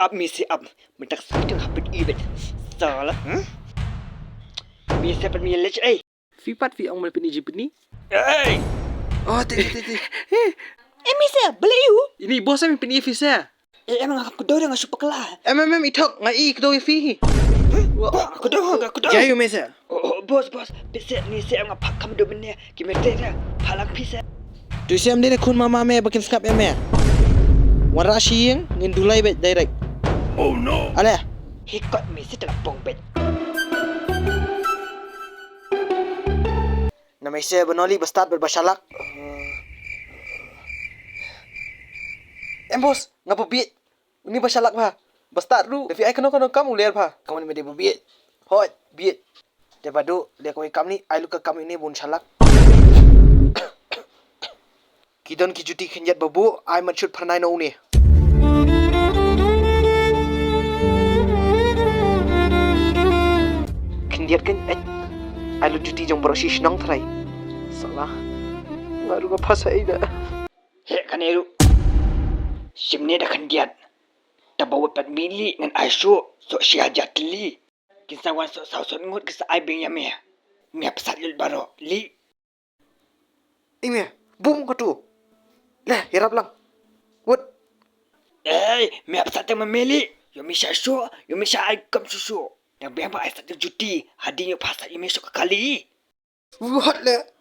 up misi up mentak suteng hapit ibet salah misi apa mi lech Fipat fi ang malapini jipni. eh Oh, teh. misi beli you Ini bos kami pini fisa. emang aku dorang supak lah Itok ngai kdo fi. aku dorang Jayu mesa. oh bos bisa ni saya ngapak kamu do benda kimetera palang bisa Tu siam dia kun mama me bakin skap me. Wara shiyeng ngin dulai bet direct. oh no Ale. hikot misi telah bongbet Na mesa benoli bestart berbashalak. Bos, ngapa biit? Ini bashalak pa. Bestart ru. Devi ai kano kamu ler pa. Kamu ni mede biit. Hoi, biit. Depadu le koi kam ni ai lu ka kam ini bun shalak. Kidon ki juti khenjat babu ai man shoot phanai no ni. Khenjat kan ai lu juti jong broshish nong thrai. Salah. Ngaru ka phasai da. he kaneru simne da kandiat tabawa pat mili ngan aisu so sia jatli kisawan so sauson ngut kisa ai beng yame mi apsat lul baro li Ime, bum ko tu. Lah, hirap lang. What? mi apsat ma meli yo mi sha ai kam susu yang beng ba ai sat juti hadinya phasa ime so kali What le?